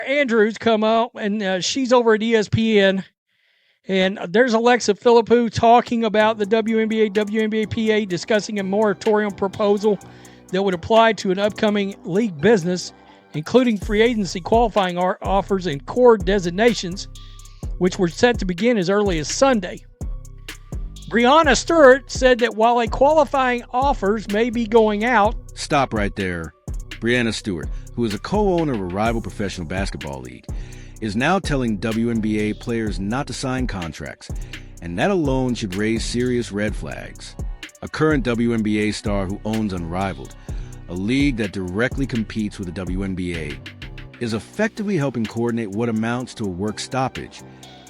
Andrews come out, and she's over at ESPN. And there's Alexa Philippou talking about the WNBA discussing a moratorium proposal that would apply to an upcoming league business, including free agency qualifying offers and core designations, which were set to begin as early as Sunday. Breanna Stewart said that while a qualifying offers may be going out... Stop right there. Breanna Stewart, who is a co-owner of a rival professional basketball league, is now telling WNBA players not to sign contracts, and that alone should raise serious red flags. A current WNBA star who owns Unrivaled, a league that directly competes with the WNBA, is effectively helping coordinate what amounts to a work stoppage,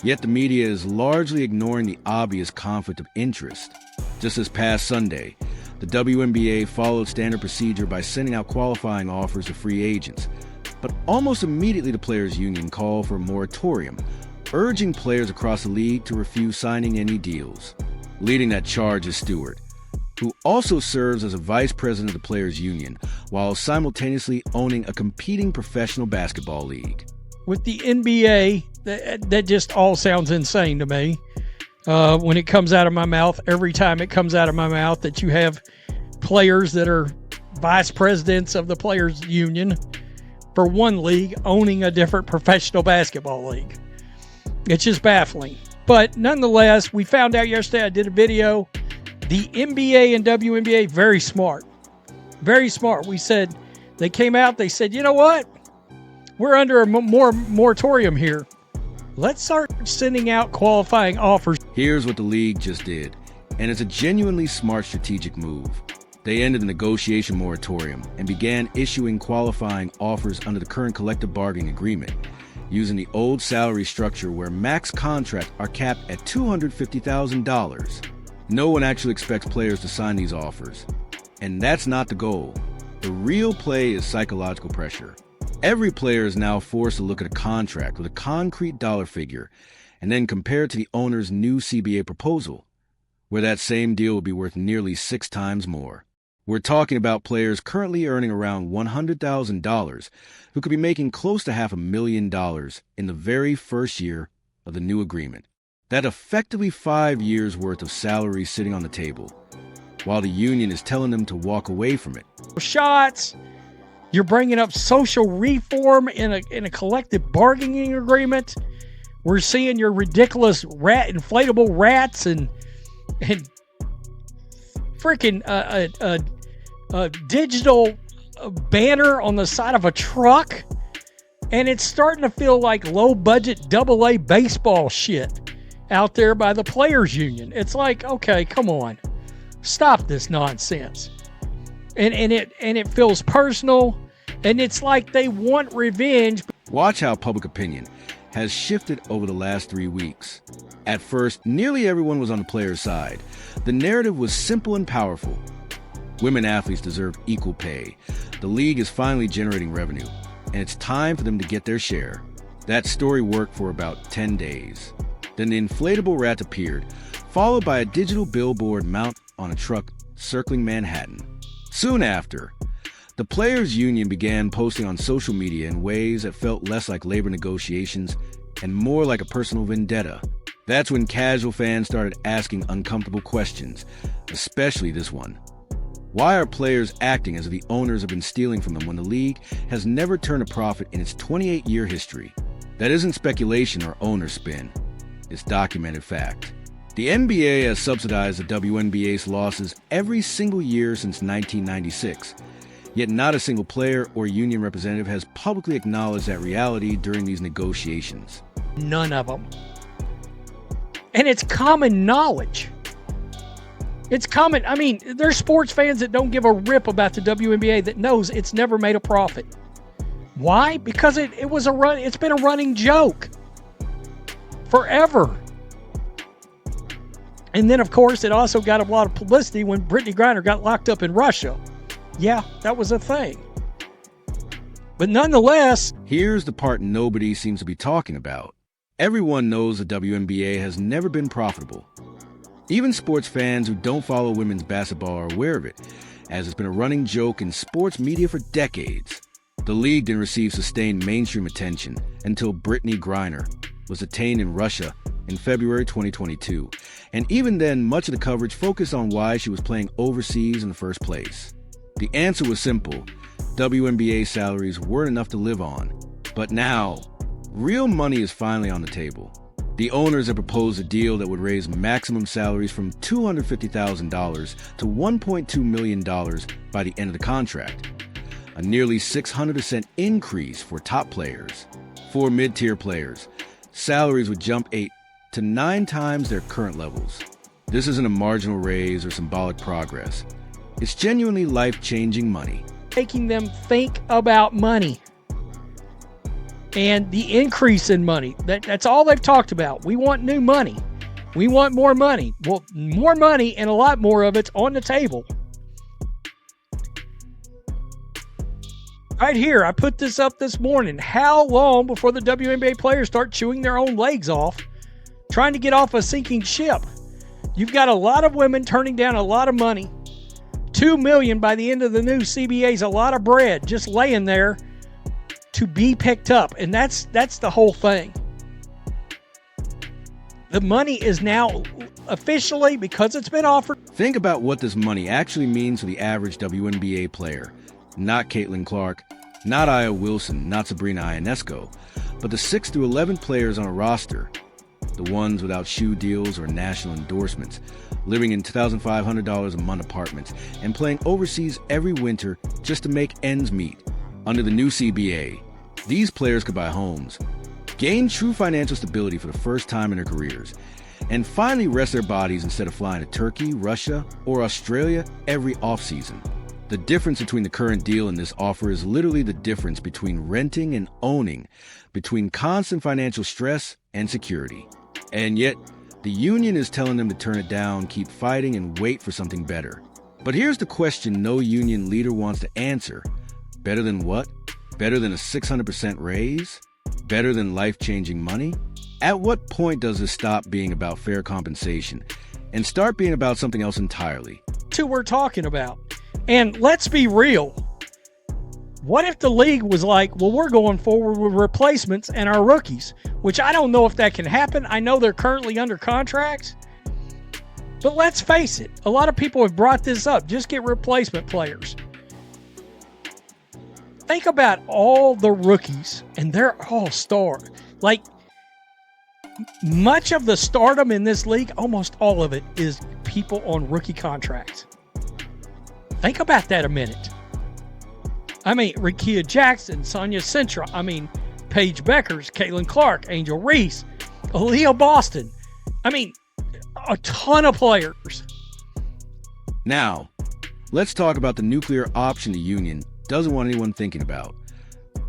yet the media is largely ignoring the obvious conflict of interest. Just this past Sunday, the WNBA followed standard procedure by sending out qualifying offers to free agents, but almost immediately the players' union called for a moratorium, urging players across the league to refuse signing any deals. Leading that charge is Stewart, who also serves as a vice president of the players' union, while simultaneously owning a competing professional basketball league. With the NBA, that just all sounds insane to me. When it comes out of my mouth, every time it comes out of my mouth, that you have players that are vice presidents of the players' union for one league owning a different professional basketball league. It's just baffling. But nonetheless, we found out yesterday, I did a video, the NBA and WNBA, very smart. Very smart. We said, they came out, they said, you know what? We're under a moratorium here. Let's start sending out qualifying offers. Here's what the league just did, and it's a genuinely smart strategic move. They ended the negotiation moratorium and began issuing qualifying offers under the current collective bargaining agreement, using the old salary structure where max contracts are capped at $250,000. No one actually expects players to sign these offers, and that's not the goal. The real play is psychological pressure. Every player is now forced to look at a contract with a concrete dollar figure and then compare it to the owner's new CBA proposal, where that same deal will be worth nearly 6 times more. We're talking about players currently earning around $100,000 who could be making close to $500,000 in the very first year of the new agreement. That's effectively 5 years' worth of salary sitting on the table, while the union is telling them to walk away from it. Shots. You're bringing up social reform in a collective bargaining agreement. We're seeing your ridiculous inflatable rats and freaking digital banner on the side of a truck. And it's starting to feel like low-budget AA baseball shit out there by the players' union. It's like, okay, come on. Stop this nonsense. And it feels personal, and it's like they want revenge. Watch how public opinion has shifted over the last 3 weeks. At first, nearly everyone was on the player's side. The narrative was simple and powerful. Women athletes deserve equal pay. The league is finally generating revenue, and it's time for them to get their share. That story worked for about 10 days. Then the inflatable rat appeared, followed by a digital billboard mounted on a truck circling Manhattan. Soon after, the players' union began posting on social media in ways that felt less like labor negotiations and more like a personal vendetta. That's when casual fans started asking uncomfortable questions, especially this one. Why are players acting as if the owners have been stealing from them when the league has never turned a profit in its 28-year history? That isn't speculation or owner spin. It's documented fact. The NBA has subsidized the WNBA's losses every single year since 1996, yet not a single player or union representative has publicly acknowledged that reality during these negotiations. None of them. And it's common knowledge. It's common. I mean, there's sports fans that don't give a rip about the WNBA that knows it's never made a profit. Why? Because it's been a running joke forever. And then, of course, it also got a lot of publicity when Brittany Griner got locked up in Russia. Yeah, that was a thing. But nonetheless... Here's the part nobody seems to be talking about. Everyone knows the WNBA has never been profitable. Even sports fans who don't follow women's basketball are aware of it, as it's been a running joke in sports media for decades. The league didn't receive sustained mainstream attention until Brittany Griner was detained in Russia in February 2022, and even then, much of the coverage focused on why she was playing overseas in the first place. The answer was simple: WNBA salaries weren't enough to live on. But now, real money is finally on the table. The owners have proposed a deal that would raise maximum salaries from $250,000 to $1.2 million by the end of the contract, a nearly 600% increase for top players. For mid-tier players, salaries would jump 8 to 9 times their current levels. This isn't a marginal raise or symbolic progress. It's genuinely life-changing money. Making them think about money and the increase in money. That's all they've talked about. We want new money. We want more money. Well, more money, and a lot more of it's on the table. Right here, I put this up this morning. How long before the WNBA players start chewing their own legs off, trying to get off a sinking ship? You've got a lot of women turning down a lot of money. $2 million by the end of the new CBA is a lot of bread just laying there to be picked up, and that's the whole thing. The money is now officially, because it's been offered. Think about what this money actually means for the average WNBA player. Not Caitlin Clark, not Aya Wilson, not Sabrina Ionesco, but the 6 through 11 players on a roster, the ones without shoe deals or national endorsements, living in $2,500 a month apartments, and playing overseas every winter just to make ends meet. Under the new CBA, these players could buy homes, gain true financial stability for the first time in their careers, and finally rest their bodies instead of flying to Turkey, Russia, or Australia every offseason. The difference between the current deal and this offer is literally the difference between renting and owning, between constant financial stress and security. And yet, the union is telling them to turn it down, keep fighting, and wait for something better. But here's the question no union leader wants to answer. Better than what? Better than a 600% raise? Better than life-changing money? At what point does this stop being about fair compensation and start being about something else entirely? That's who we're talking about. And let's be real. What if the league was like, well, we're going forward with replacements and our rookies, which I don't know if that can happen. I know they're currently under contracts. But let's face it, a lot of people have brought this up. Just get replacement players. Think about all the rookies, and they're all stars. Like, much of the stardom in this league, almost all of it, is people on rookie contracts. Think about that a minute. I mean, Rickea Jackson, Sonia Centra, Paige Beckers, Caitlin Clark, Angel Reese, Aaliyah Boston. A ton of players. Now, let's talk about the nuclear option the union doesn't want anyone thinking about.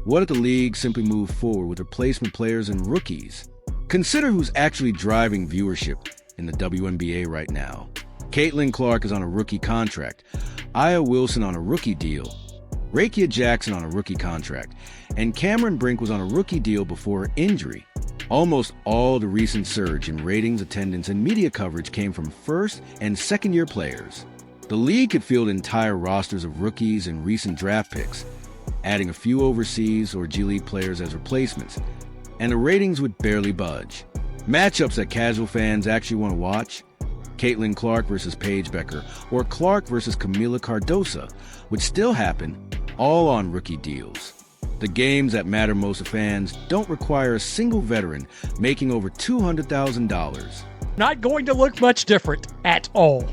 What if the league simply moved forward with replacement players and rookies? Consider who's actually driving viewership in the WNBA right now. Caitlin Clark is on a rookie contract, Aya Wilson on a rookie deal, Rickea Jackson on a rookie contract, and Cameron Brink was on a rookie deal before her injury. Almost all the recent surge in ratings, attendance, and media coverage came from first and second-year players. The league could field entire rosters of rookies and recent draft picks, adding a few overseas or G League players as replacements, and the ratings would barely budge. Matchups that casual fans actually want to watch, Caitlin Clark versus Paige Becker, or Clark versus Camila Cardosa, would still happen, all on rookie deals. The games that matter most to fans don't require a single veteran making over $200,000. Not going to look much different at all.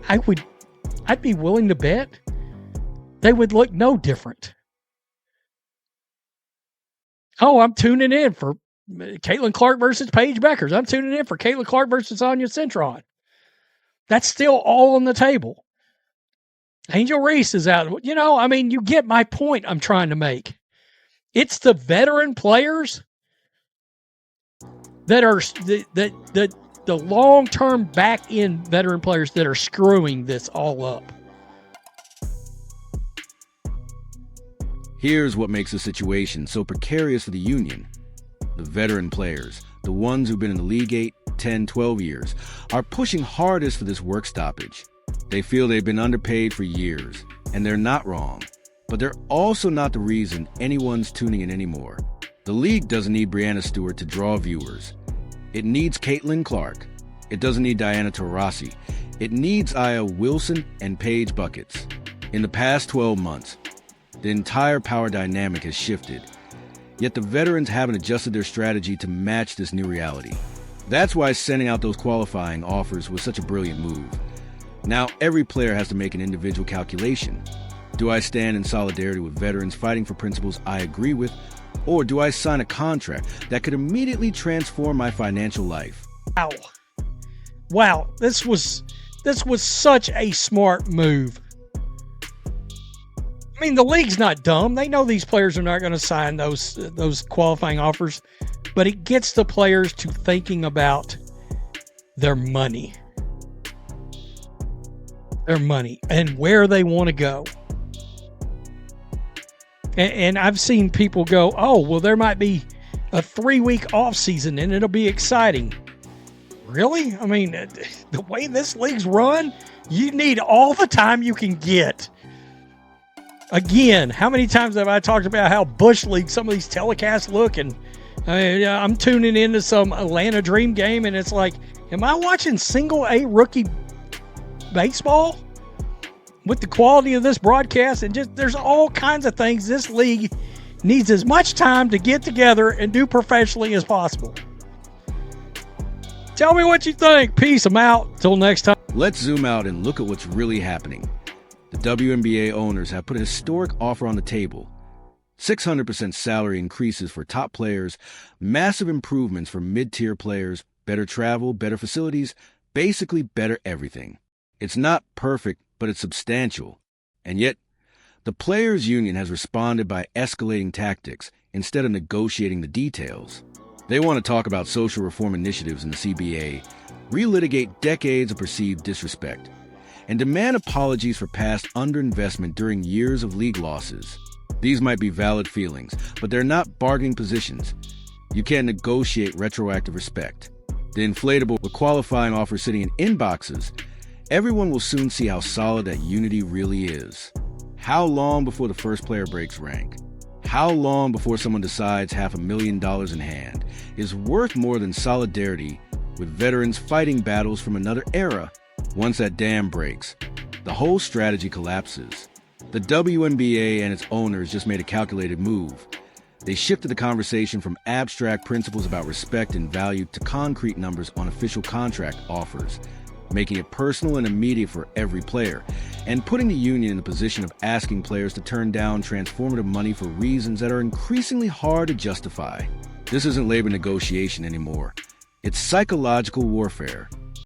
I'd be willing to bet they would look no different. Oh, I'm tuning in for Caitlin Clark versus Paige Beckers. I'm tuning in for Caitlin Clark versus Sonia Centron. That's still all on the table. Angel Reese is out. You get my point I'm trying to make. It's the veteran players that are the long-term back-end veteran players that are screwing this all up. Here's what makes the situation so precarious for the union. The veteran players, the ones who've been in the league 8, 10, 12 years, are pushing hardest for this work stoppage. They feel they've been underpaid for years, and they're not wrong. But they're also not the reason anyone's tuning in anymore. The league doesn't need Breanna Stewart to draw viewers. It needs Caitlin Clark. It doesn't need Diana Taurasi. It needs Aya Wilson and Paige Buckets. In the past 12 months, the entire power dynamic has shifted. Yet the veterans haven't adjusted their strategy to match this new reality. That's why sending out those qualifying offers was such a brilliant move. Now every player has to make an individual calculation. Do I stand in solidarity with veterans fighting for principles I agree with, or do I sign a contract that could immediately transform my financial life? Wow, this was such a smart move. I mean, the league's not dumb. They know these players are not going to sign those qualifying offers, but it gets the players to thinking about their money. Their money and where they want to go. And I've seen people go, oh, well, there might be a 3-week off season and it'll be exciting. Really? I mean, the way this league's run, you need all the time you can get. Again, how many times have I talked about how Bush League some of these telecasts look? And I'm tuning into some Atlanta Dream game, and it's like, am I watching single A rookie baseball with the quality of this broadcast? And just there's all kinds of things this league needs as much time to get together and do professionally as possible. Tell me what you think. Peace. I'm out. Till next time. Let's zoom out and look at what's really happening. The WNBA owners have put a historic offer on the table. 600% salary increases for top players, massive improvements for mid-tier players, better travel, better facilities, basically better everything. It's not perfect, but it's substantial. And yet, the Players' Union has responded by escalating tactics instead of negotiating the details. They want to talk about social reform initiatives in the CBA, relitigate decades of perceived disrespect, and demand apologies for past underinvestment during years of league losses. These might be valid feelings, but they're not bargaining positions. You can't negotiate retroactive respect. The inflatable with qualifying offers sitting in inboxes, everyone will soon see how solid that unity really is. How long before the first player breaks rank? How long before someone decides $500,000 in hand is worth more than solidarity with veterans fighting battles from another era? Once that dam breaks, the whole strategy collapses. The WNBA and its owners just made a calculated move. They shifted the conversation from abstract principles about respect and value to concrete numbers on official contract offers, making it personal and immediate for every player, and putting the union in the position of asking players to turn down transformative money for reasons that are increasingly hard to justify. This isn't labor negotiation anymore. It's psychological warfare.